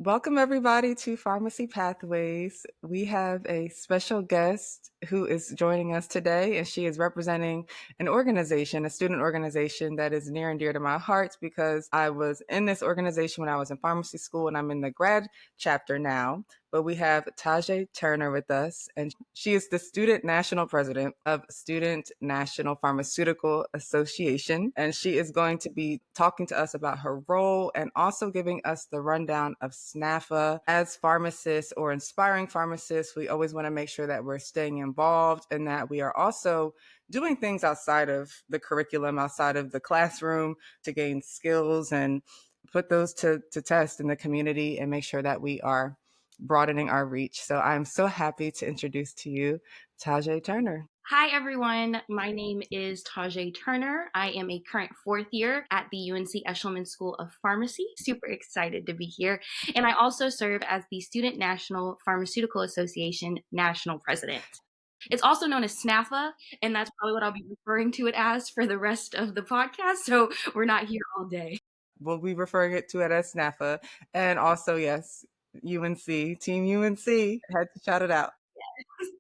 Welcome, everybody, to Pharmacy Pathways. We have a special guest who is joining us today, and she is representing an organization, a student organization that is near and dear to my heart because I was in this organization when I was in pharmacy school, and I'm in the grad chapter now. But we have Tazche Turner with us, and she is the student national president of Student National Pharmaceutical Association. And she is going to be talking to us about her role and also giving us the rundown of SNPhA. As pharmacists or inspiring pharmacists, we always want to make sure that we're staying involved and that we are also doing things outside of the curriculum, outside of the classroom to gain skills and put those to test in the community and make sure that we are broadening our reach. So I'm so happy to introduce to you Tazche Turner. Hi, everyone. My name is Tazche Turner. I am a current fourth year at the UNC Eshelman School of Pharmacy. Super excited to be here. And I also serve as the Student National Pharmaceutical Association National President. It's also known as SNPhA, and that's probably what I'll be referring to it as for the rest of the podcast. So we're not here all day. We'll be referring to it as SNPhA. And also, yes, UNC, Team UNC, had to shout it out.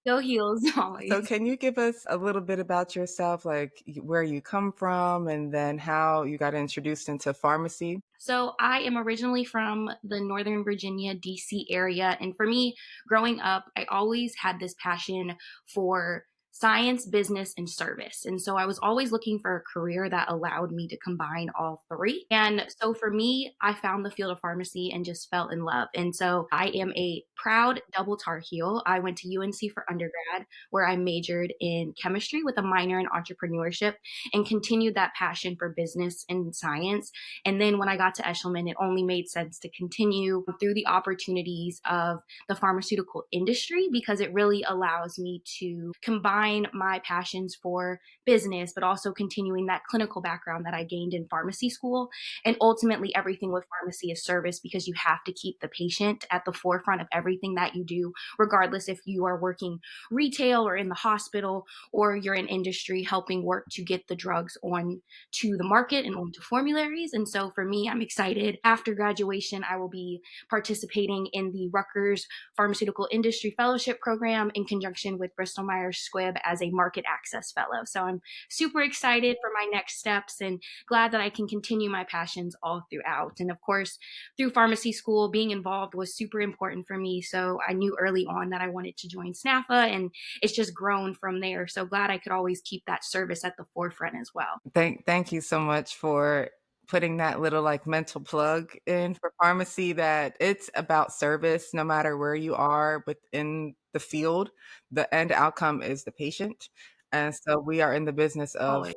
Go heels So always. can you give us a little bit about yourself, like where you come from and then how you got introduced into pharmacy? So I am originally from the Northern Virginia, DC area. And for me, growing up, I always had this passion for science, business, and service. And so I was always looking for a career that allowed me to combine all three. And so for me, I found the field of pharmacy and just fell in love. And so I am a proud double Tar Heel. I went to UNC for undergrad, where I majored in chemistry with a minor in entrepreneurship and continued that passion for business and science. And then when I got to Eshelman, it only made sense to continue through the opportunities of the pharmaceutical industry because it really allows me to combine my passions for business, but also continuing that clinical background that I gained in pharmacy school. And ultimately, everything with pharmacy is service because you have to keep the patient at the forefront of everything that you do, regardless if you are working retail or in the hospital or you're in industry helping work to get the drugs on to the market and onto formularies. And so for me, I'm excited. After graduation, I will be participating in the Rutgers Pharmaceutical Industry Fellowship Program in conjunction with Bristol Myers Squibb as a market access fellow. So I'm super excited for my next steps and glad that I can continue my passions all throughout. And of course, through pharmacy school, being involved was super important for me. So I knew early on that I wanted to join SNPhA, and it's just grown from there. So glad I could always keep that service at the forefront as well. Thank you so much for putting that little like mental plug in for pharmacy that it's about service no matter where you are within the field. The end outcome is the patient. And so we are in the business of Always.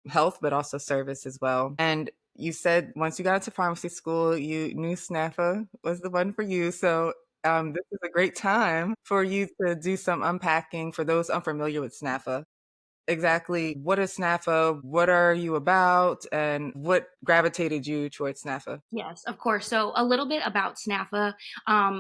health, but also service as well. And you said once you got into pharmacy school, you knew SNPhA was the one for you. So this is a great time for you to do some unpacking for those unfamiliar with SNPhA. Exactly. What is SNPhA? What are you about? And what gravitated you towards SNPhA? Yes, of course. So a little bit about SNPhA.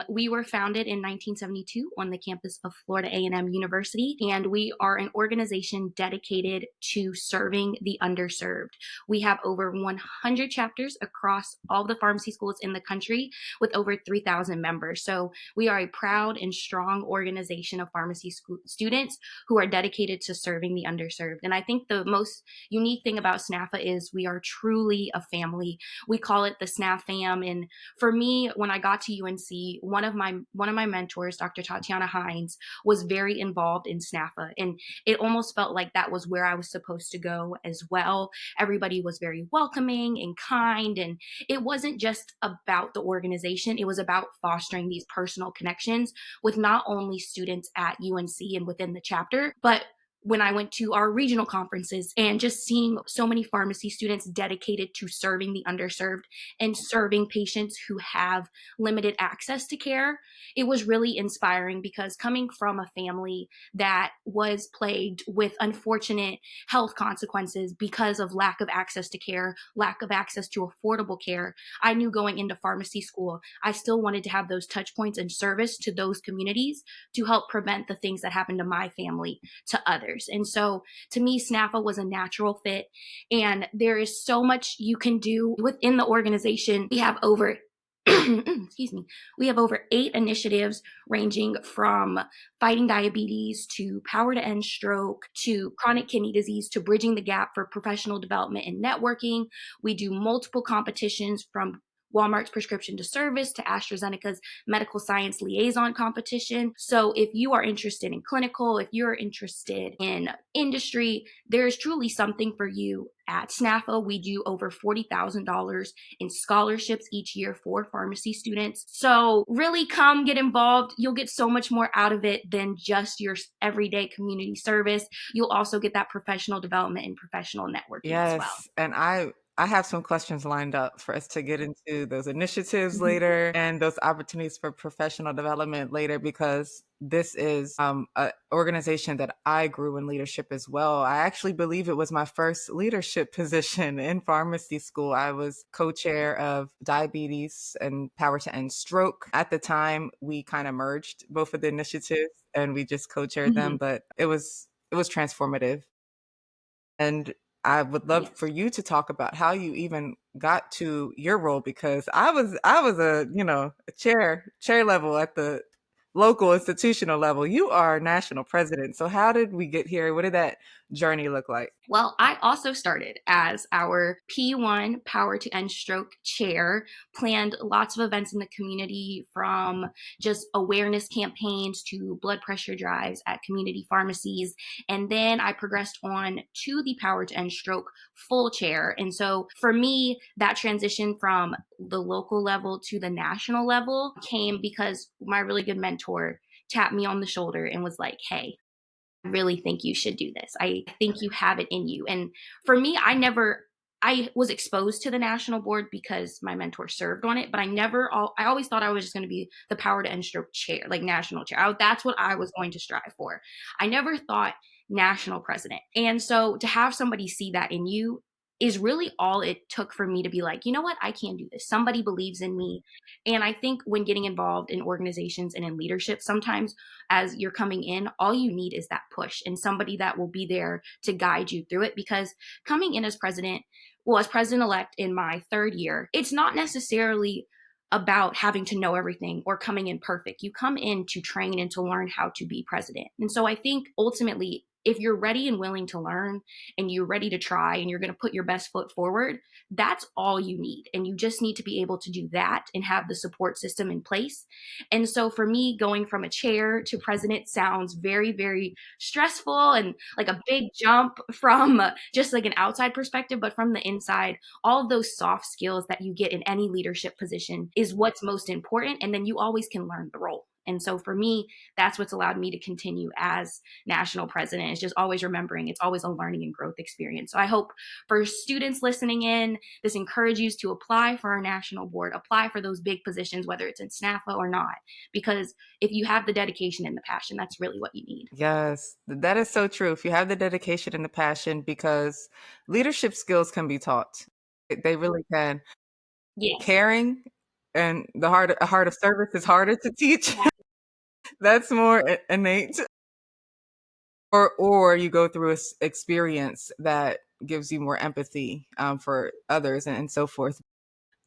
We were founded in 1972 on the campus of Florida A&M University, and we are an organization dedicated to serving the underserved. We have over 100 chapters across all the pharmacy schools in the country with over 3,000 members. So we are a proud and strong organization of pharmacy school students who are dedicated to serving the underserved. And I think the most unique thing about SNPhA is we are truly a family. We call it the SNAP fam. And for me, when I got to UNC, one of my mentors, Dr. Tatiana Hines, was very involved in SNAPA. And it almost felt like that was where I was supposed to go as well. Everybody was very welcoming and kind. And it wasn't just about the organization, it was about fostering these personal connections with not only students at UNC and within the chapter, but when I went to our regional conferences and just seeing so many pharmacy students dedicated to serving the underserved and serving patients who have limited access to care, it was really inspiring because coming from a family that was plagued with unfortunate health consequences because of lack of access to care, lack of access to affordable care, I knew going into pharmacy school, I still wanted to have those touch points and service to those communities to help prevent the things that happened to my family to others. And so to me, SNPhA was a natural fit. And there is so much you can do within the organization. We have over excuse me, we have over 8 initiatives ranging from fighting diabetes to power to end stroke to chronic kidney disease to bridging the gap for professional development and networking. We do multiple competitions from Walmart's prescription to service to AstraZeneca's medical science liaison competition. So if you are interested in clinical, if you're interested in industry, there is truly something for you at SNPhA. We do over $40,000 in scholarships each year for pharmacy students. So really come get involved. You'll get so much more out of it than just your everyday community service. You'll also get that professional development and professional networking as well. Yes, and I have some questions lined up for us to get into those initiatives Mhm. later and those opportunities for professional development later because this is an organization that I grew in leadership as well. I actually believe it was my first leadership position in pharmacy school. I was co-chair of diabetes and power to end stroke. At the time, we kind of merged both of the initiatives and we just co-chaired them, Mhm. but it was transformative. And I would love for Yes. you to talk about how you even got to your role because I was a chair level at the local institutional level. You are national president. So how did we get here? What did that journey look like? Well, I also started as our P1 Power to End Stroke chair, planned lots of events in the community from just awareness campaigns to blood pressure drives at community pharmacies. And then I progressed on to the Power to End Stroke full chair. And so for me, that transition from the local level to the national level came because my really good mentor tapped me on the shoulder and was like, hey, really think you should do this. I think you have it in you. And for me, I was exposed to the national board because my mentor served on it, but I always thought I was just going to be the power to end stroke chair, like national chair. That's what I was going to strive for. I never thought national president. And so to have somebody see that in you is really all it took for me to be like, you know what? I can do this. Somebody believes in me. And I think when getting involved in organizations and in leadership, sometimes as you're coming in, all you need is that push and somebody that will be there to guide you through it. Because coming in as president, well, as president elect in my third year, it's not necessarily about having to know everything or coming in perfect. You come in to train and to learn how to be president. And so I think ultimately, if you're ready and willing to learn and you're ready to try and you're going to put your best foot forward, that's all you need. And you just need to be able to do that and have the support system in place. And so for me, going from a chair to president sounds very, very stressful and like a big jump from just like an outside perspective, but from the inside, all of those soft skills that you get in any leadership position is what's most important. And then you always can learn the role. And so for me, that's what's allowed me to continue as national president is just always remembering it's always a learning and growth experience. So I hope for students listening in, this encourages you to apply for our national board, apply for those big positions, whether it's in SNPhA or not, because if you have the dedication and the passion, that's really what you need. Yes, that is so true. If you have the dedication and the passion, because leadership skills can be taught. They really can. Yes. Caring and a heart of service is harder to teach. That's more innate. Or you go through experience that gives you more empathy for others and so forth.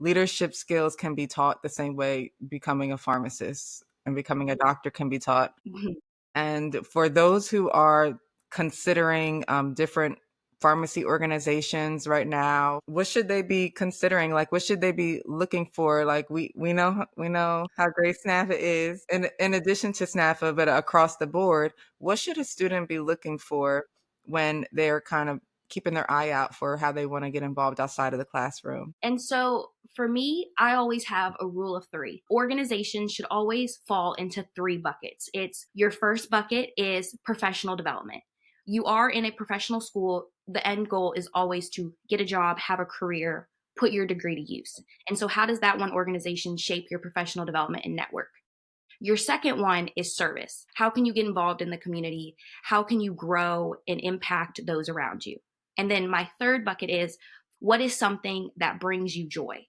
Leadership skills can be taught the same way becoming a pharmacist and becoming a doctor can be taught. Mhm. And for those who are considering different pharmacy organizations right now, what should they be considering? Like, what should they be looking for? Like, we know how great SNPhA is. In addition to SNPhA, but across the board, what should a student be looking for when they're kind of keeping their eye out for how they want to get involved outside of the classroom? And so for me, I always have a rule of three. Organizations should always fall into three buckets. It's your first bucket is professional development. You are in a professional school. The end goal is always to get a job, have a career, put your degree to use. And so, how does that one organization shape your professional development and network? Your second one is service. How can you get involved in the community? How can you grow and impact those around you? And then my third bucket is what is something that brings you joy?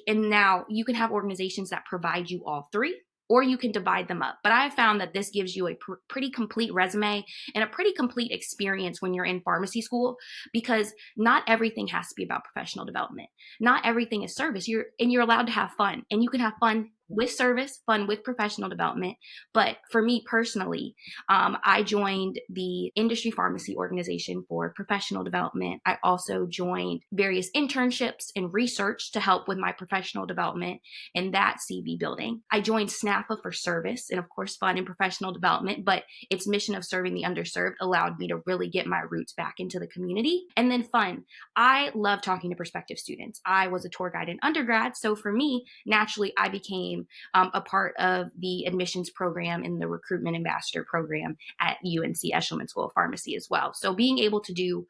And now you can have organizations that provide you all three, or you can divide them up. But I found that this gives you a pretty complete resume and a pretty complete experience when you're in pharmacy school, because not everything has to be about professional development. Not everything is service. You're allowed to have fun, and you can have fun with service, fun with professional development. But for me personally, I joined the industry pharmacy organization for professional development. I also joined various internships and research to help with my professional development and that CV building. I joined SNPhA for service and, of course, fun and professional development, but its mission of serving the underserved allowed me to really get my roots back into the community. And then fun. I love talking to prospective students. I was a tour guide in undergrad, so for me, naturally, I became a part of the admissions program and the recruitment ambassador program at UNC Eshelman School of Pharmacy as well. So being able to do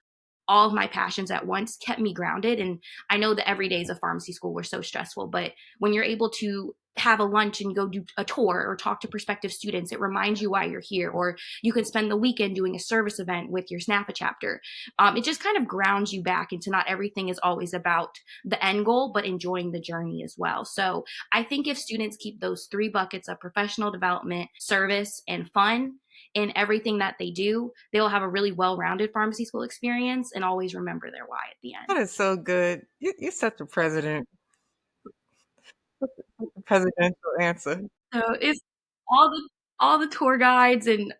all of my passions at once kept me grounded. And I know that every days of pharmacy school were so stressful, but when you're able to have a lunch and go do a tour or talk to prospective students, it reminds you why you're here. Or you can spend the weekend doing a service event with your SNPhA chapter. It just kind of grounds you back into not everything is always about the end goal, but enjoying the journey as well. So I think if students keep those three buckets of professional development, service, and fun in everything that they do, they'll have a really well-rounded pharmacy school experience and always remember their why at the That end. is so good. You're such a presidential answer. So it's all the tour guides, and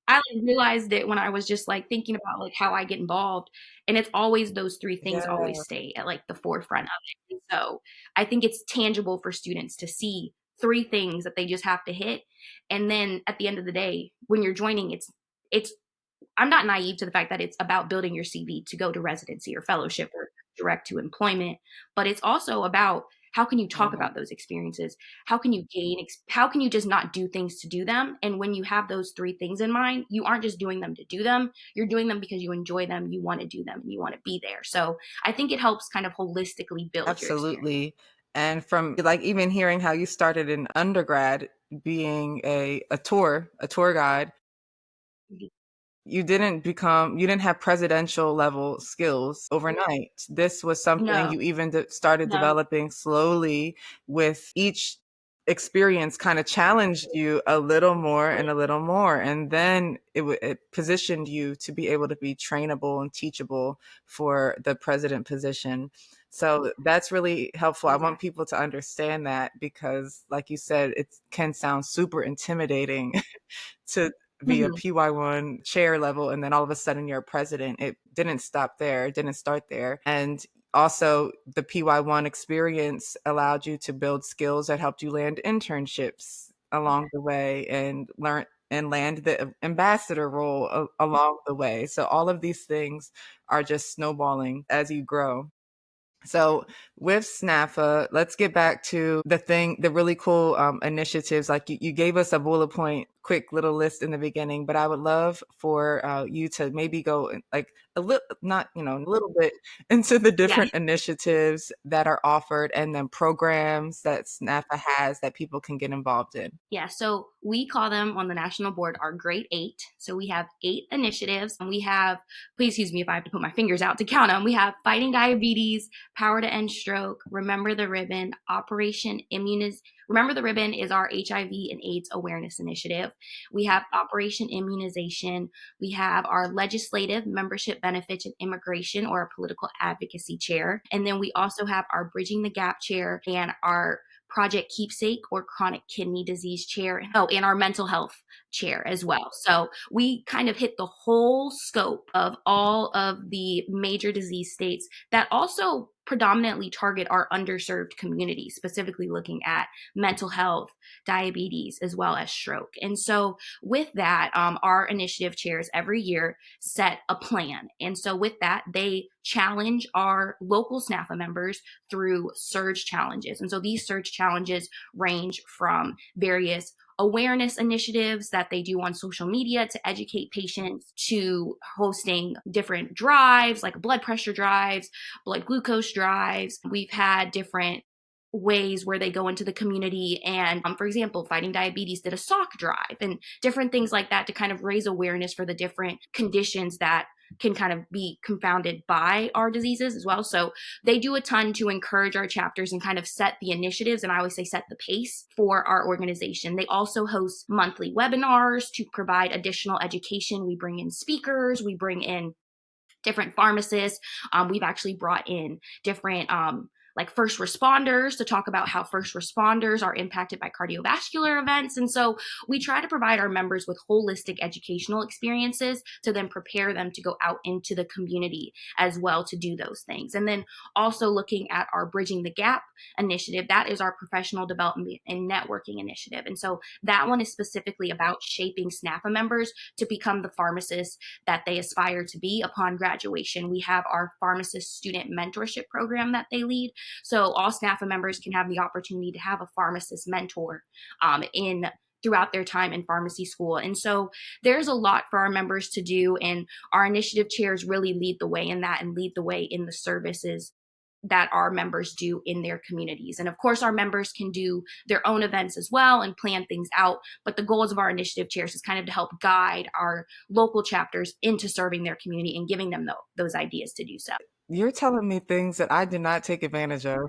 I like realized it when I was just like thinking about like how I get involved, and it's always those three things Yeah, always stay at like the forefront of it. And so I think it's tangible for students to see three things that they just have to hit, and then at the end of the day, when you're joining, it's I'm not naive to the fact that it's about building your CV to go to residency or fellowship or direct to employment, but it's also about how can you talk mhm, about those experiences? How can you how can you just not do things to do them? And when you have those three things in mind, you aren't just doing them to do them. You're doing them because you enjoy them, you want to do them, and you want to be there. So I think it helps kind of holistically build your experience. absolutely. And from like even hearing how you started in undergrad being a tour guide, you didn't have presidential level skills overnight. This was something No, you even started no, developing slowly, with each experience kind of challenged you a little more and a little more, and then it positioned you to be able to be trainable and teachable for the president position. So that's really helpful. I want exactly. people to understand that, because like you said, it can sound super intimidating to be a Mhm. PY1 chair level and then all of a sudden you're a president. It didn't stop there, it didn't start there. And also, the PY1 experience allowed you to build skills that helped you land internships along the way and learn and land the ambassador role along the way. So, all of these things are just snowballing as you grow. So with SNPhA, let's get back to the really cool initiatives. Like you gave us a bullet point, quick little list in the beginning, but I would love for you to maybe go like a little, not, a little bit into the Yeah. different initiatives that are offered and then programs that SNPhA has that people can get involved in. Yeah, so we call them on the national board our Great Eight. So we have eight initiatives, and we have, please excuse me if I have to put my fingers out to count them. We have Fighting Diabetes, Power to End Stroke, Remember the Ribbon, Operation Immuniz. Remember the Ribbon is our HIV and AIDS awareness initiative. We have Operation Immunization. We have our Legislative Membership Benefits and Immigration, or a Political Advocacy Chair. And then we also have our Bridging the Gap Chair and our Project Keepsake, or chronic kidney disease chair. Oh, and our mental health chair as well. So we kind of hit the whole scope of all of the major disease states that also predominantly target our underserved community, specifically looking at mental health, diabetes, as well as stroke. And so with that, our initiative chairs every year set a plan. And so with that, they challenge our local SNPhA members through surge challenges. And so these surge challenges range from various awareness initiatives that they do on social media to educate patients, to hosting different drives like blood pressure drives, blood glucose drives. We've had different ways where they go into the community and, for example, Fighting Diabetes did a sock drive and different things like that to kind of raise awareness for the different conditions that can kind of be confounded by our diseases as well. So they do a ton to encourage our chapters and kind of set the initiatives, and I always say set the pace for our organization. They also host monthly webinars to provide additional education. We bring in speakers, we bring in different pharmacists. We've actually brought in different like first responders to talk about how first responders are impacted by cardiovascular events. And so we try to provide our members with holistic educational experiences to then prepare them to go out into the community as well to do those things. And then also looking at our Bridging the Gap initiative, that is our professional development and networking initiative. And so that one is specifically about shaping SNPhA members to become the pharmacists that they aspire to be upon graduation. We have our pharmacist student mentorship program that they lead. So all SNPhA members can have the opportunity to have a pharmacist mentor in throughout their time in pharmacy school. And so there's a lot for our members to do, and our initiative chairs really lead the way in that and lead the way in the services that our members do in their communities. And of course, our members can do their own events as well and plan things out. But the goals of our initiative chairs is kind of to help guide our local chapters into serving their community and giving them those ideas to do so. You're telling me things that I did not take advantage of.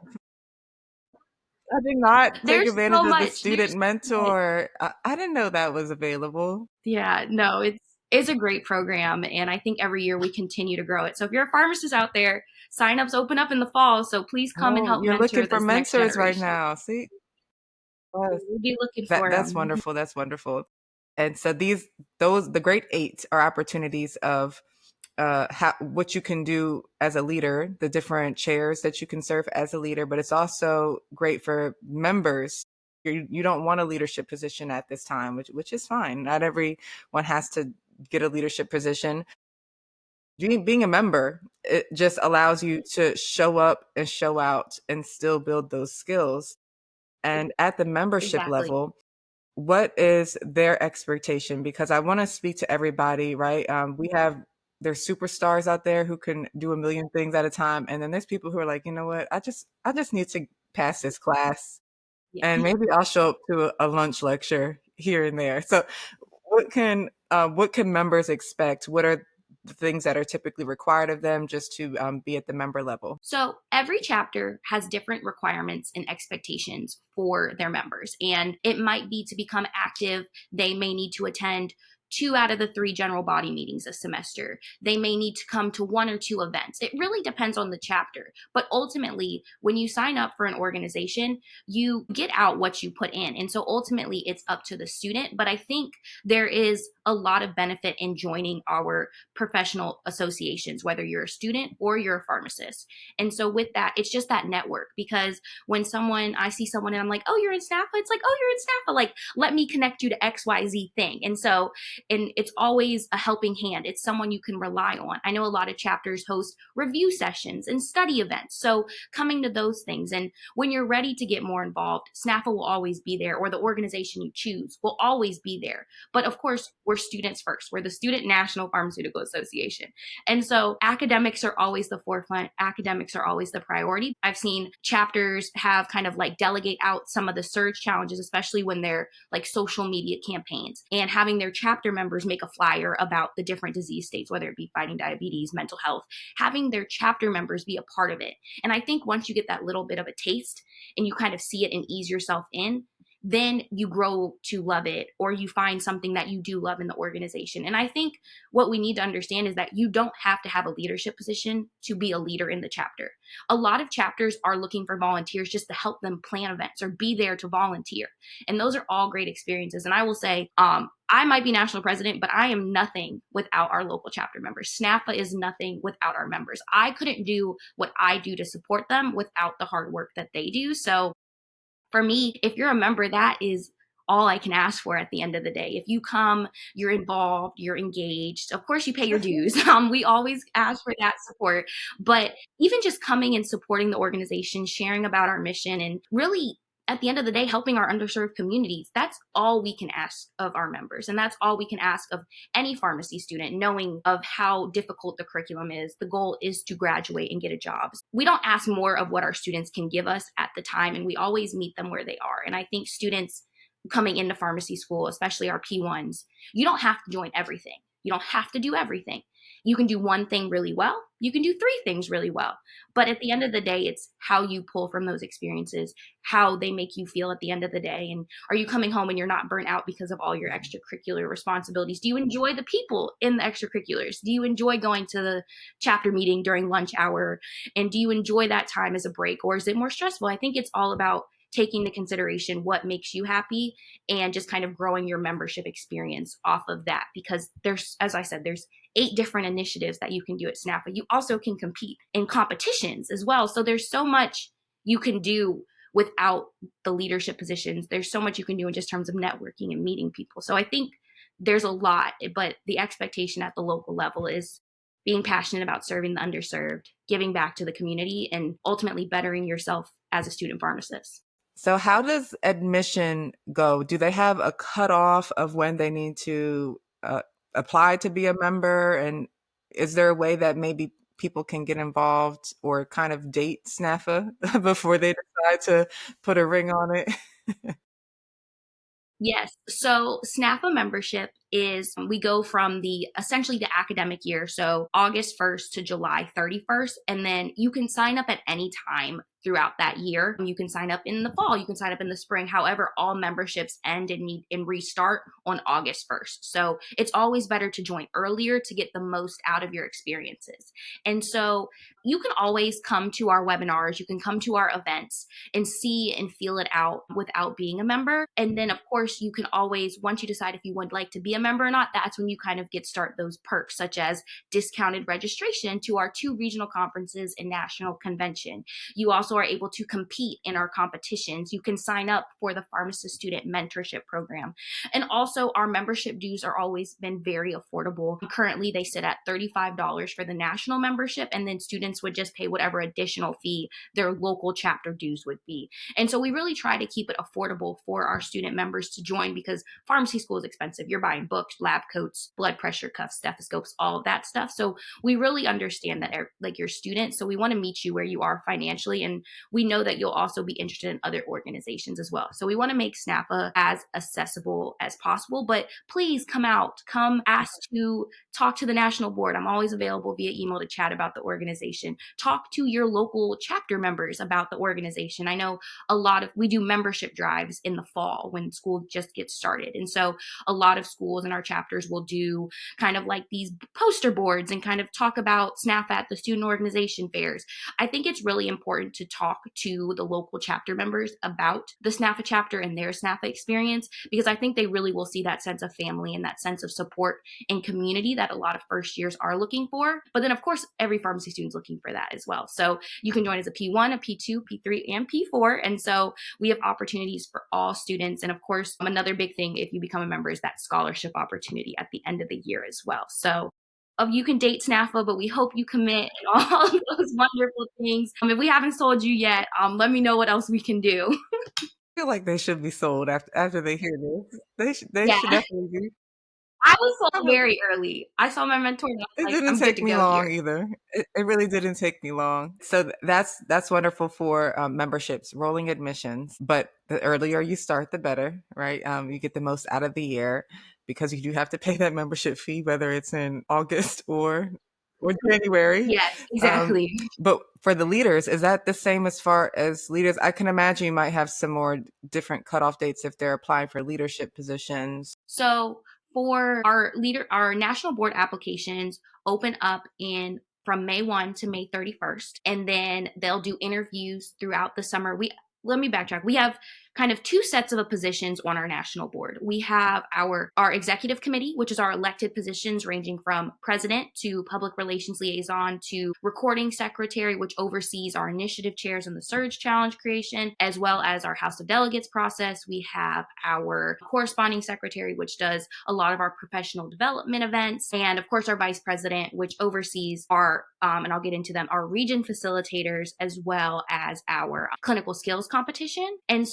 I did not take There's advantage so of the much. student mentor. I didn't know that was available. Yeah, no, it's a great program, and I think every year we continue to grow it. So if you're a pharmacist out there, sign-ups open up in the fall, so please come and Oh, help you're looking mentor for this next mentors right generation. now. See? Yes. We'll be looking That for that's them. wonderful. That's wonderful. And so the great eight are opportunities of what you can do as a leader, the different chairs that you can serve as a leader, but it's also great for members. You don't want a leadership position at this time, which is fine. Not everyone has to get a leadership position. Being a member, it just allows you to show up and show out and still build those skills. And at the membership Exactly. level, what is their expectation? Because I want to speak to everybody, right? There's superstars out there who can do a million things at a time, and then there's people who are like, you know what? I just need to pass this class, Yeah. and maybe I'll show up to a lunch lecture here and there. So, what can members expect? What are the things that are typically required of them just to be at the member level? So every chapter has different requirements and expectations for their members. And it might be to become active, they may need to attend 2 out of the 3 general body meetings a semester. They may need to come to 1 or 2 events. It really depends on the chapter. But ultimately, when you sign up for an organization, you get out what you put in. And so ultimately, it's up to the student. But I think there is a lot of benefit in joining our professional associations, whether you're a student or you're a pharmacist. And so with that, it's just that network, because when I see someone and I'm like, oh, you're in SNPhA, it's like, oh, you're in SNPhA, like, let me connect you to XYZ thing. And it's always a helping hand. It's someone you can rely on. I know a lot of chapters host review sessions and study events. So coming to those things, and when you're ready to get more involved, SNPhA will always be there, or the organization you choose will always be there. But of course, we're students first. We're the Student National Pharmaceutical Association. And so academics are always the forefront. Academics are always the priority. I've seen chapters have kind of like delegate out some of the surge challenges, especially when they're like social media campaigns, and having their chapter members make a flyer about the different disease states, whether it be fighting diabetes, mental health, having their chapter members be a part of it. And I think once you get that little bit of a taste and you kind of see it and ease yourself in, then you grow to love it, or you find something that you do love in the organization. And I think what we need to understand is that you don't have to have a leadership position to be a leader in the chapter. A lot of chapters are looking for volunteers just to help them plan events or be there to volunteer. And those are all great experiences. And I will say, I might be national president, but I am nothing without our local chapter members. SNPhA is nothing without our members. I couldn't do what I do to support them without the hard work that they do. So for me, if you're a member, that is all I can ask for at the end of the day. If you come, you're involved, you're engaged, of course you pay your dues. We always ask for that support. But even just coming and supporting the organization, sharing about our mission, and really at the end of the day, helping our underserved communities, that's all we can ask of our members. And that's all we can ask of any pharmacy student, knowing of how difficult the curriculum is. The goal is to graduate and get a job. We don't ask more of what our students can give us at the time, and we always meet them where they are. And I think students coming into pharmacy school, especially our P1s, you don't have to join everything. You don't have to do everything. you can do one thing really well, you can do three things really well. But at the end of the day, it's how you pull from those experiences, how they make you feel at the end of the day. And are you coming home and you're not burnt out because of all your extracurricular responsibilities? Do you enjoy the people in the extracurriculars? Do you enjoy going to the chapter meeting during lunch hour? And do you enjoy that time as a break, or is it more stressful? I think it's all about taking into consideration what makes you happy and just kind of growing your membership experience off of that. Because there's, as I said, there's 8 different initiatives that you can do at SNPhA. You also can compete in competitions as well. So there's so much you can do without the leadership positions. There's so much you can do in just terms of networking and meeting people. So I think there's a lot, but the expectation at the local level is being passionate about serving the underserved, giving back to the community, and ultimately bettering yourself as a student pharmacist. So how does admission go? Do they have a cutoff of when they need to apply to be a member? And is there a way that maybe people can get involved or kind of date SNPhA before they decide to put a ring on it? Yes. So SNPhA membership is we go from the essentially the academic year, so August 1st to July 31st, and then you can sign up at any time throughout that year. You can sign up in the fall, you can sign up in the spring. However, all memberships end and restart on August 1st. So it's always better to join earlier to get the most out of your experiences. And so you can always come to our webinars, you can come to our events and see and feel it out without being a member. And then, of course, you can always, once you decide if you would like to be a member or not, that's when you kind of get start those perks, such as discounted registration to our 2 regional conferences and national convention. You also are able to compete in our competitions. You can sign up for the pharmacist student mentorship program. And also, our membership dues are always been very affordable. Currently, they sit at $35 for the national membership, and then students would just pay whatever additional fee their local chapter dues would be. And so we really try to keep it affordable for our student members to join, because pharmacy school is expensive. You're buying books, lab coats, blood pressure cuffs, stethoscopes, all of that stuff. So we really understand that, like, you're students. So we want to meet you where you are financially. And we know that you'll also be interested in other organizations as well. So we want to make SNPhA as accessible as possible. But please come out, come ask to talk to the national board. I'm always available via email to chat about the organization. Talk to your local chapter members about the organization. I know we do membership drives in the fall when school just gets started. And so a lot of schools in our chapters will do kind of like these poster boards and kind of talk about SNPhA at the student organization fairs. I think it's really important to talk to the local chapter members about the SNPhA chapter and their SNPhA experience, because I think they really will see that sense of family and that sense of support and community that a lot of first years are looking for. But then, of course, every pharmacy student is looking for that as well. So you can join as a P1, a P2, P3, and P4. And so we have opportunities for all students. And of course, another big thing if you become a member is that scholarship opportunity at the end of the year as well. So you can date SNPhA, but we hope you commit and all of those wonderful things. If we haven't sold you yet, let me know what else we can do. I feel like they should be sold after they hear this. They Yeah, should definitely be. I was sold very early. I saw my mentor and I was It like, didn't I'm good take to me go long here. either. It really didn't take me long. So that's wonderful for memberships, rolling admissions. But the earlier you start, the better, right? You get the most out of the year because you do have to pay that membership fee, whether it's in August or January. Yes, Um, exactly. but for the leaders, is that the same as far as leaders? I can imagine you might have some more different cutoff dates if they're applying for leadership positions. So for our national board applications open up in from May 1 to May 31st, and then they'll do interviews throughout the summer. Let me backtrack. We have kind of 2 sets of positions on our national board. We have our executive committee, which is our elected positions ranging from president to public relations liaison to recording secretary, which oversees our initiative chairs and the surge challenge creation, as well as our House of Delegates process. We have our corresponding secretary, which does a lot of our professional development events, and of course our vice president, which oversees our and I'll get into them, our region facilitators, as well as our clinical skills competition. And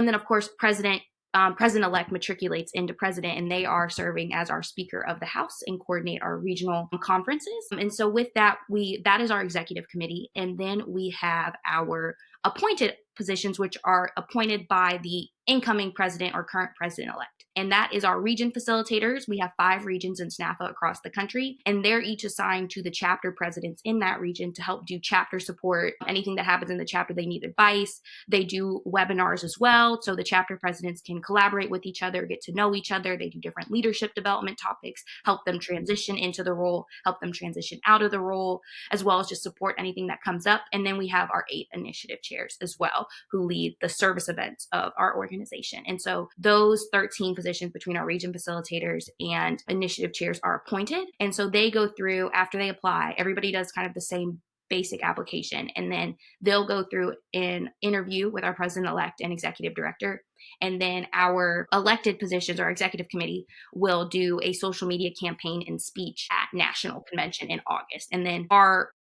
then of course, President-elect matriculates into president, and they are serving as our Speaker of the House and coordinate our regional conferences. And so with that, that is our executive committee. And then we have our appointed positions, which are appointed by the incoming president or current president elect. And that is our region facilitators. We have 5 regions in SNPhA across the country, and they're each assigned to the chapter presidents in that region to help do chapter support. Anything that happens in the chapter, they need advice. They do webinars as well, so the chapter presidents can collaborate with each other, get to know each other. They do different leadership development topics, help them transition into the role, help them transition out of the role, as well as just support anything that comes up. And then we have our 8 initiative chairs as well, who lead the service events of our organization. And so those 13 positions between our region facilitators and initiative chairs are appointed. And so they go through, after they apply, everybody does kind of the same basic application, and then they'll go through an interview with our president-elect and executive director. And then our elected positions, our executive committee, will do a social media campaign and speech at national convention in August. And then our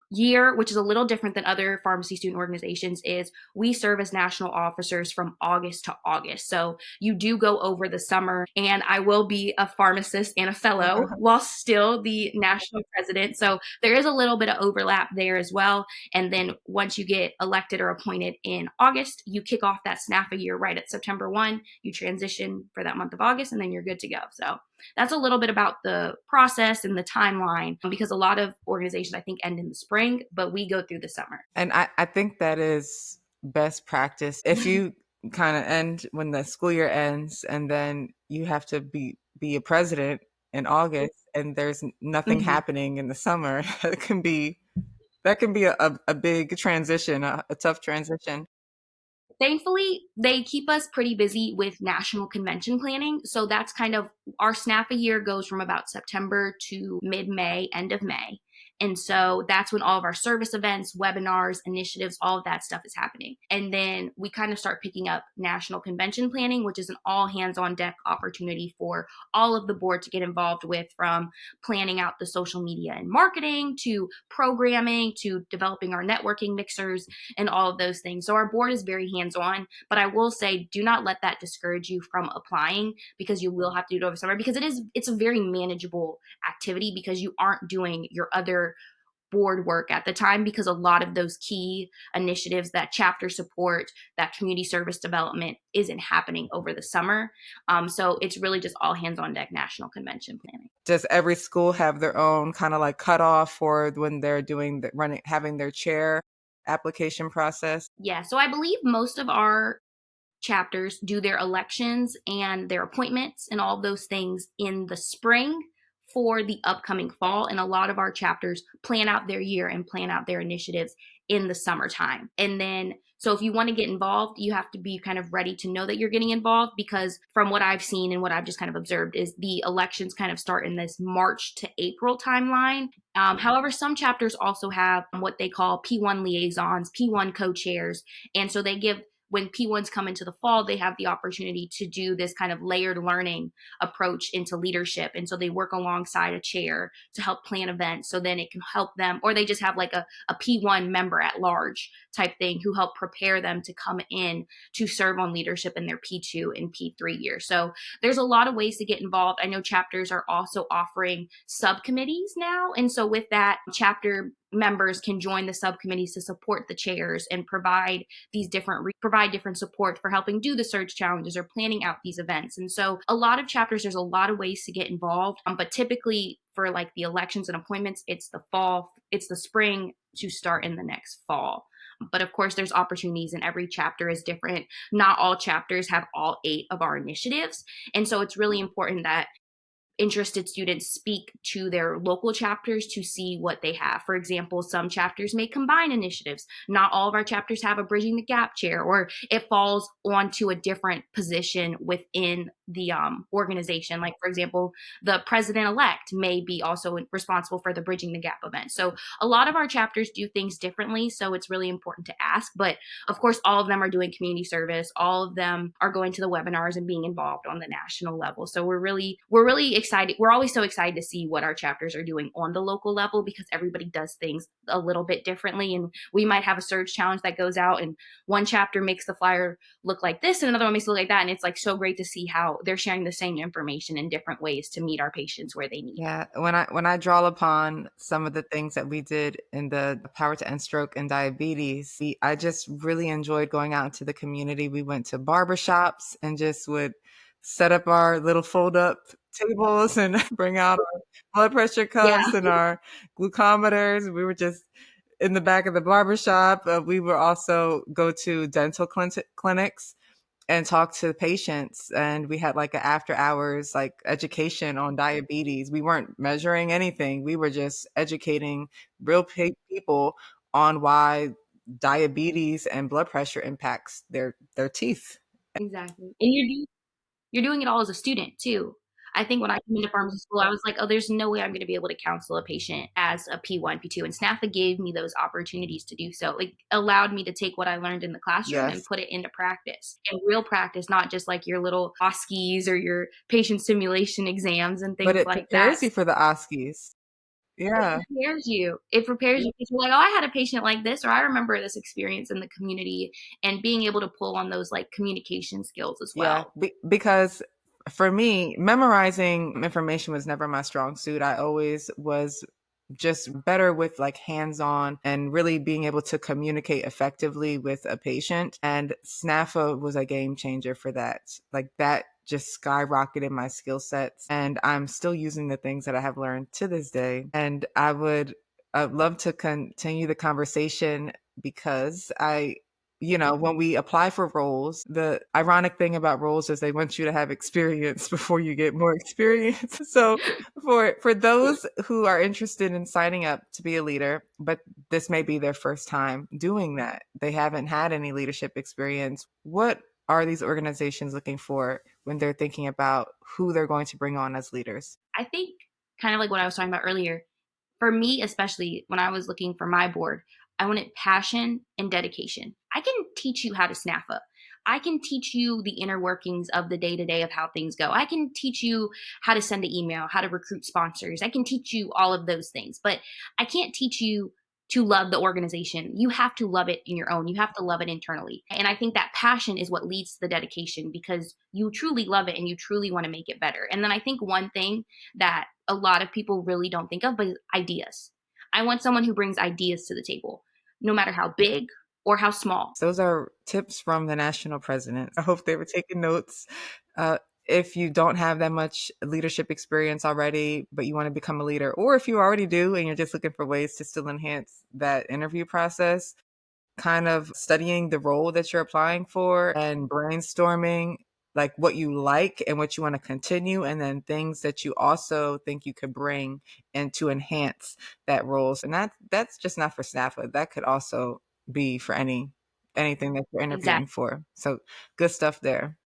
year, which is a little different than other pharmacy student organizations, is we serve as national officers from August to August. So you do go over the summer, and I will be a pharmacist and a fellow while still the national president. So there is a little bit of overlap there as well. And then once you get elected or appointed in August, you kick off that SNPhA year right at September 1. You transition for that month of August, and then you're good to go. So that's a little bit about the process and the timeline, because a lot of organizations, I think, end in the spring, but we go through the summer. And I think that is best practice. If you kind of end when the school year ends and then you have to be a president in August and there's nothing Mhm. happening in the summer, that can be a big transition, a tough transition. Thankfully, they keep us pretty busy with national convention planning. So that's kind of our SNPhA year goes from about September to mid May, end of May. And so that's when all of our service events, webinars, initiatives, all of that stuff is happening. And then we kind of start picking up national convention planning, which is an all hands on deck opportunity for all of the board to get involved with, from planning out the social media and marketing to programming to developing our networking mixers and all of those things. So our board is very hands-on, but I will say, do not let that discourage you from applying, because you will have to do it over summer, because it's a very manageable activity, because you aren't doing your other board work at the time, because a lot of those key initiatives, that chapter support, that community service development, isn't happening over the summer. So it's really just all hands on deck national convention planning. Does every school have their own kind of like cutoff for when they're doing having their chair application process? Yeah, so I believe most of our chapters do their elections and their appointments and all those things in the spring for the upcoming fall. And a lot of our chapters plan out their year and plan out their initiatives in the summertime. And then, so if you want to get involved, you have to be kind of ready to know that you're getting involved, because from what I've seen and what I've just kind of observed is the elections kind of start in this March to April timeline. However, some chapters also have what they call P1 liaisons, P1 co-chairs. And so they give, when P1s come into the fall, they have the opportunity to do this kind of layered learning approach into leadership. And so they work alongside a chair to help plan events. So then it can help them, or they just have like a P1 member at large type thing who help prepare them to come in to serve on leadership in their P2 and P3 year. So there's a lot of ways to get involved. I know chapters are also offering subcommittees now. And so with that, chapter members can join the subcommittees to support the chairs and provide different support for helping do the surge challenges or planning out these events. And so a lot of chapters, there's a lot of ways to get involved, but typically for like the elections and appointments, it's the spring to start in the next fall. But of course, there's opportunities, and every chapter is different. Not all chapters have all 8 of our initiatives. And so it's really important that interested students speak to their local chapters to see what they have. For example, some chapters may combine initiatives. Not all of our chapters have a Bridging the Gap chair, or it falls onto a different position within the organization. Like, for example, the president-elect may be also responsible for the Bridging the Gap event. So a lot of our chapters do things differently, so it's really important to ask. But of course, all of them are doing community service. All of them are going to the webinars and being involved on the national level. So we're really excited. We're always so excited to see what our chapters are doing on the local level because everybody does things a little bit differently. And we might have a surge challenge that goes out, and one chapter makes the flyer look like this, and another one makes it look like that. And it's like so great to see how they're sharing the same information in different ways to meet our patients where they need. Yeah, when I draw upon some of the things that we did in the Power to End Stroke and Diabetes, I just really enjoyed going out into the community. We went to barbershops and just would set up our little fold up tables and bring out our blood pressure Yeah, cuffs and our glucometers. We were just in the back of the barbershop. We would also go to dental clinics and talk to patients, and we had like an after hours like education on diabetes. We weren't measuring anything, we were just educating real people on why diabetes and blood pressure impacts their teeth. exactly. And you're doing it all as a student too. I think when I came into pharmacy school, I was like, "Oh, there's no way I'm gonna be able to counsel a patient as a P1, P2," and SNPhA gave me those opportunities to do so. It allowed me to take what I learned in the classroom and Yes, put it into practice, and real practice, not just like your little OSCEs or your patient simulation exams and but things it like that. prepares you for the OSCEs. It Yeah, prepares you. It prepares you because you're like, "Oh, I had a patient like this," or "I remember this experience in the community," and being able to pull on those, like, communication skills as yeah, well. because for me, memorizing information was never my strong suit. I always was just better with like hands-on and really being able to communicate effectively with a patient. And SNPhA was a game changer for that. Like that just skyrocketed my skill sets. And I'm still using the things that I have learned to this day. And I'd love to continue the conversation because when we apply for roles, the ironic thing about roles is they want you to have experience before you get more experience. So for those who are interested in signing up to be a leader, but this may be their first time doing that, they haven't had any leadership experience, what are these organizations looking for when they're thinking about who they're going to bring on as leaders? I think kind of like what I was talking about earlier, for me, especially when I was looking for my board, I wanted passion and dedication. I can teach you how to SNPhA. I can teach you the inner workings of the day to day of how things go. I can teach you how to send an email, how to recruit sponsors. I can teach you all of those things, but I can't teach you to love the organization. You have to love it in your own. You have to love it internally. And I think that passion is what leads to the dedication because you truly love it and you truly want to make it better. And then I think one thing that a lot of people really don't think of, but ideas. I want someone who brings ideas to the table, no matter how big or how small. Those are tips from the national president. I hope they were taking notes. Uh, if you don't have that much leadership experience already, but you want to become a leader, or if you already do and you're just looking for ways to still enhance that interview process, kind of studying the role that you're applying for and brainstorming like what you like and what you want to continue, and then things that you also think you could bring and to enhance that role. And that's just not for SNPhA. That could also be for anything that you're interviewing Exactly. for. So good stuff there.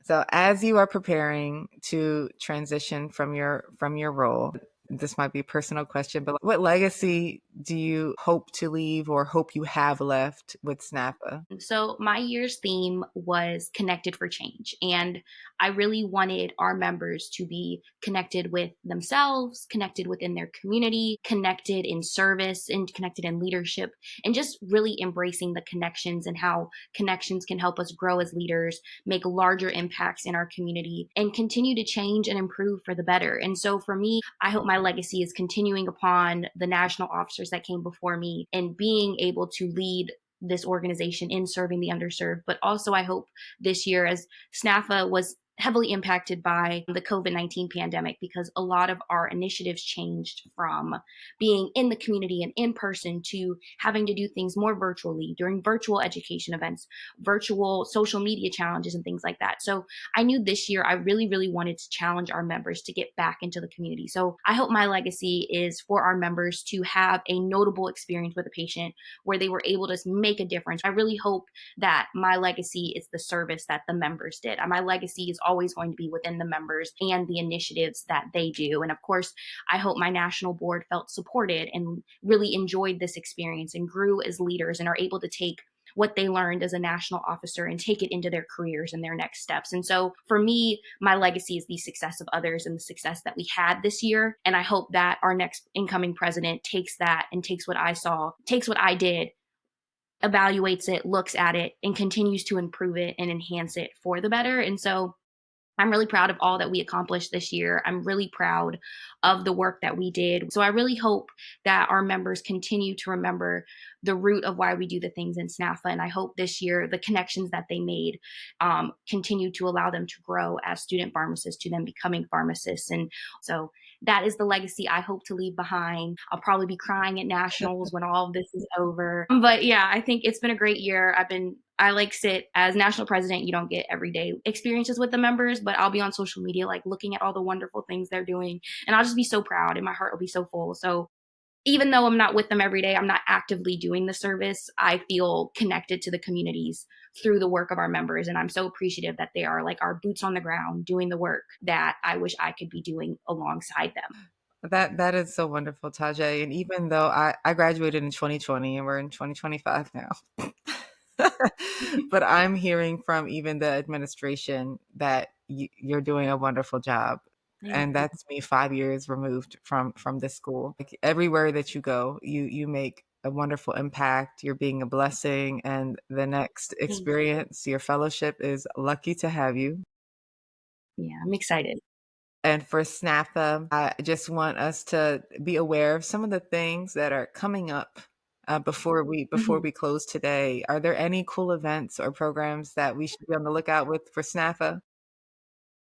So as you are preparing to transition from your role, this might be a personal question, but what legacy do you hope to leave or hope you have left with SNPhA? So, my year's theme was connected for change. And I really wanted our members to be connected with themselves, connected within their community, connected in service, and connected in leadership, and just really embracing the connections and how connections can help us grow as leaders, make larger impacts in our community, and continue to change and improve for the better. And so, for me, I hope my legacy is continuing upon the national officers that came before me and being able to lead this organization in serving the underserved. But also, I hope this year, as SNPhA was heavily impacted by the COVID-19 pandemic, because a lot of our initiatives changed from being in the community and in person to having to do things more virtually during virtual education events, virtual social media challenges, and things like that. So I knew this year I really, really wanted to challenge our members to get back into the community. So I hope my legacy is for our members to have a notable experience with a patient where they were able to make a difference. I really hope that my legacy is the service that the members did. My legacy is always going to be within the members and the initiatives that they do. And of course, I hope my national board felt supported and really enjoyed this experience and grew as leaders and are able to take what they learned as a national officer and take it into their careers and their next steps. And so for me, my legacy is the success of others and the success that we had this year. And I hope that our next incoming president takes that and takes what I saw, takes what I did, evaluates it, looks at it, and continues to improve it and enhance it for the better. And so I'm really proud of all that we accomplished this year. I'm really proud of the work that we did. So I really hope that our members continue to remember the root of why we do the things in SNPhA. And I hope this year the connections that they made continue to allow them to grow as student pharmacists to them becoming pharmacists. And so that is the legacy I hope to leave behind. I'll probably be crying at nationals when all of this is over. But yeah, I think it's been a great year. I like sit as national president. You don't get everyday experiences with the members, but I'll be on social media, like looking at all the wonderful things they're doing. And I'll just be so proud and my heart will be so full. So even though I'm not with them every day, I'm not actively doing the service, I feel connected to the communities through the work of our members. And I'm so appreciative that they are like our boots on the ground doing the work that I wish I could be doing alongside them. That is so wonderful, Tajay. And even though I graduated in 2020 and we're in 2025 now. But I'm hearing from even the administration that you're doing a wonderful job. Thank And you. that's me 5 years removed from this school. Like everywhere that you go, you make a wonderful impact. You're being a blessing. And the next Thank you. experience, your fellowship is lucky to have you. Yeah, I'm excited. And for SNPhA, I just want us to be aware of some of the things that are coming up before Mhm. we close today. Are there any cool events or programs that we should be on the lookout with for SNPhA?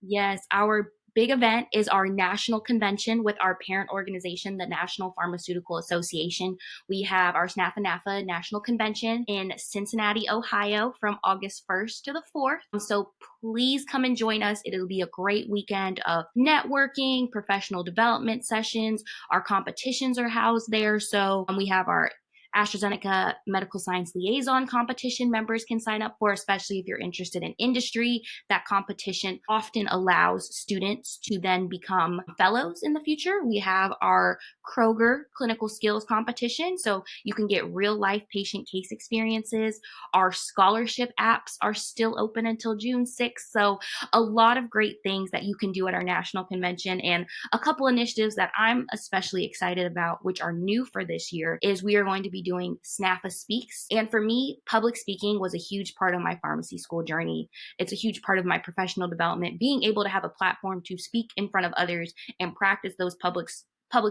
Yes, our big event is our national convention with our parent organization, the National Pharmaceutical Association. We have our SNPhA NAPHA National Convention in Cincinnati, Ohio from August 1st to the 4th. So please come and join us. It'll be a great weekend of networking, professional development sessions. Our competitions are housed there. So we have our AstraZeneca Medical Science Liaison competition members can sign up for, especially if you're interested in industry. That competition often allows students to then become fellows in the future. We have our Kroger clinical skills competition, so you can get real life patient case experiences. Our scholarship apps are still open until June 6th. So, a lot of great things that you can do at our national convention. And a couple initiatives that I'm especially excited about, which are new for this year, is we are going to be doing SNPhA Speaks. And for me, public speaking was a huge part of my pharmacy school journey. It's a huge part of my professional development. Being able to have a platform to speak in front of others and practice those public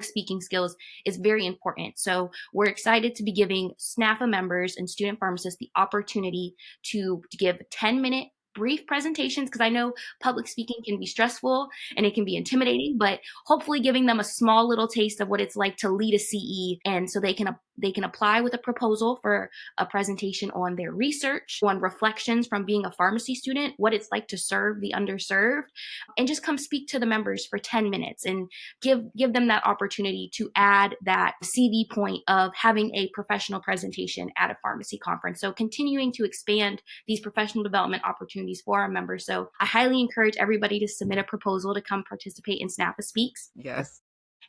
speaking skills is very important. So we're excited to be giving SNPhA members and student pharmacists the opportunity to give 10-minute brief presentations, because I know public speaking can be stressful and it can be intimidating, but hopefully giving them a small little taste of what it's like to lead a CE, and so they can apply with a proposal for a presentation on their research, on reflections from being a pharmacy student, what it's like to serve the underserved, and just come speak to the members for 10 minutes and give them that opportunity to add that CV point of having a professional presentation at a pharmacy conference. So continuing to expand these professional development opportunities for our members. So I highly encourage everybody to submit a proposal to come participate in SNPhA Speaks. Yes.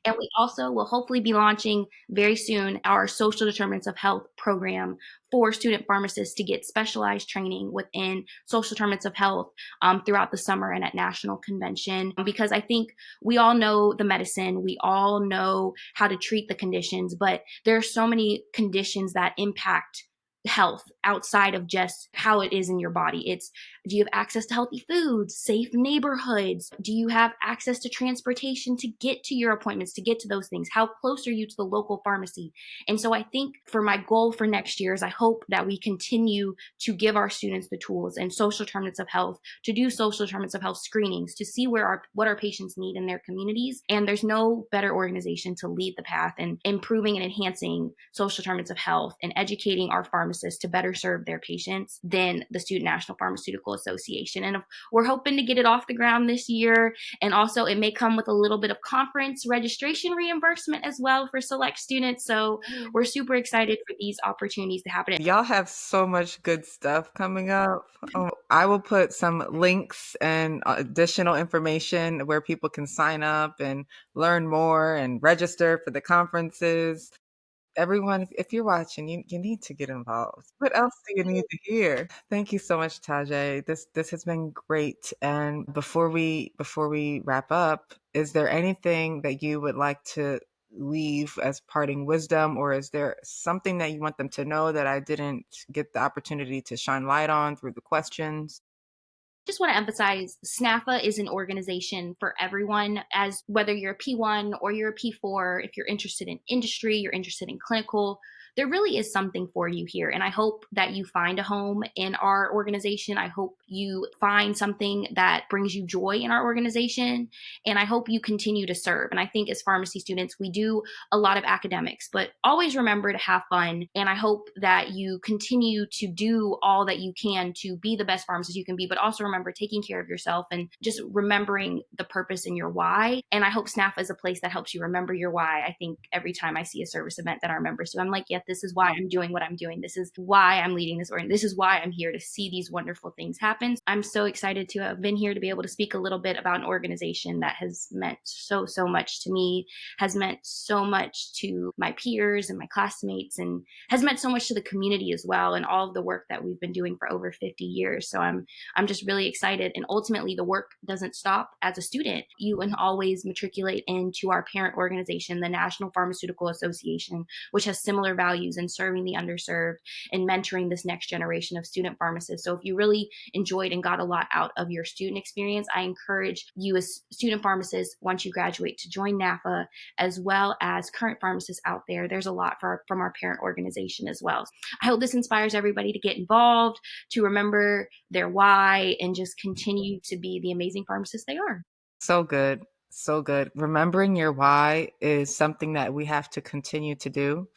And we also will hopefully be launching very soon our social determinants of health program for student pharmacists to get specialized training within social determinants of health throughout the summer and at national convention. Because I think we all know the medicine, we all know how to treat the conditions, but there are so many conditions that impact health outside of just how it is in your body. It's, do you have access to healthy foods, safe neighborhoods? Do you have access to transportation to get to your appointments, to get to those things? How close are you to the local pharmacy? And so I think for my goal for next year is I hope that we continue to give our students the tools and social determinants of health to do social determinants of health screenings to see what our patients need in their communities. And there's no better organization to lead the path in improving and enhancing social determinants of health and educating our pharmacists to better serve their patients than the Student National Pharmaceutical Association. And we're hoping to get it off the ground this year. And also, it may come with a little bit of conference registration reimbursement as well for select students. So we're super excited for these opportunities to happen. Y'all have so much good stuff coming up. I will put some links and additional information where people can sign up and learn more and register for the conferences. everyone, if you're watching, you need to get involved. What else do you need to hear? Thank you so much, Tajay. This has been great. And before we wrap up, is there anything that you would like to leave as parting wisdom, or is there something that you want them to know that I didn't get the opportunity to shine light on through the questions? Just want to emphasize SNPhA is an organization for everyone, as whether you're a P1 or you're a P4, if you're interested in industry, you're interested in clinical, there really is something for you here. And I hope that you find a home in our organization. I hope you find something that brings you joy in our organization. And I hope you continue to serve. And I think as pharmacy students, we do a lot of academics, but always remember to have fun. And I hope that you continue to do all that you can to be the best pharmacist you can be, but also remember taking care of yourself and just remembering the purpose and your why. And I hope SNPhA is a place that helps you remember your why. I think every time I see a service event that our members do, I'm like, yeah, this is why I'm doing what I'm doing. This is why I'm leading this, or this is why I'm here to see these wonderful things happen. I'm so excited to have been here to be able to speak a little bit about an organization that has meant so, so much to me, has meant so much to my peers and my classmates, and has meant so much to the community as well, and all of the work that we've been doing for over 50 years. So I'm just really excited. And ultimately, the work doesn't stop as a student. You can always matriculate into our parent organization, the National Pharmaceutical Association, which has similar values in serving the underserved and mentoring this next generation of student pharmacists. So if you really enjoyed and got a lot out of your student experience, I encourage you as student pharmacists, once you graduate, to join NAPHA, as well as current pharmacists out there. There's a lot from our parent organization as well. I hope this inspires everybody to get involved, to remember their why, and just continue to be the amazing pharmacists they are. So good. So good. Remembering your why is something that we have to continue to do.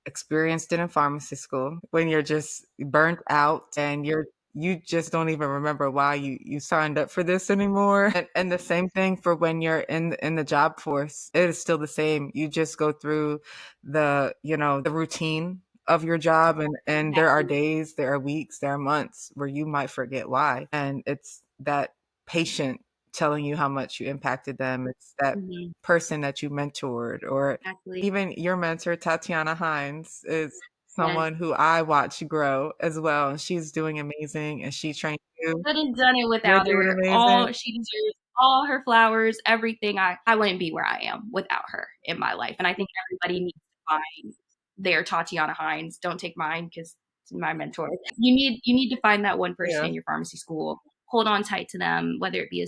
Experienced it in pharmacy school when you're just burnt out and you just don't even remember why you signed up for this anymore. And the same thing for when you're in the job force. It is still the same. You just go through the routine of your job, and there are Exactly. days, there are weeks, there are months where you might forget why. And it's that patient telling you how much you impacted them. It's that Mhm. person that you mentored, or Exactly. even your mentor, Tatiana Hines, is Yes. someone who I watch grow as well, and she's doing amazing, and she trained you. Couldn't done it You're without doing her. amazing. All she deserves, all her flowers, everything. I wouldn't be where I am without her in my life. And I think everybody needs to find their Tatiana Hines. Don't take mine because it's my mentor. You need to find that one person Yeah. in your pharmacy school. Hold on tight to them, whether it be a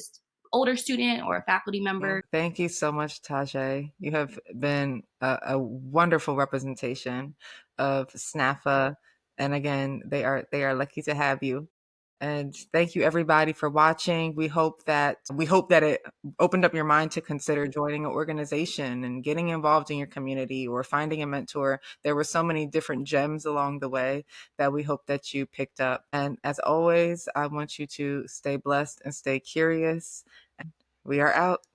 older student or a faculty Yeah. member. Thank you so much, Tajay. You have been a wonderful representation of SNAFA. And again, they are lucky to have you. And thank you everybody for watching. We hope that it opened up your mind to consider joining an organization and getting involved in your community or finding a mentor. There were so many different gems along the way that we hope that you picked up. And as always, I want you to stay blessed and stay curious. We are out.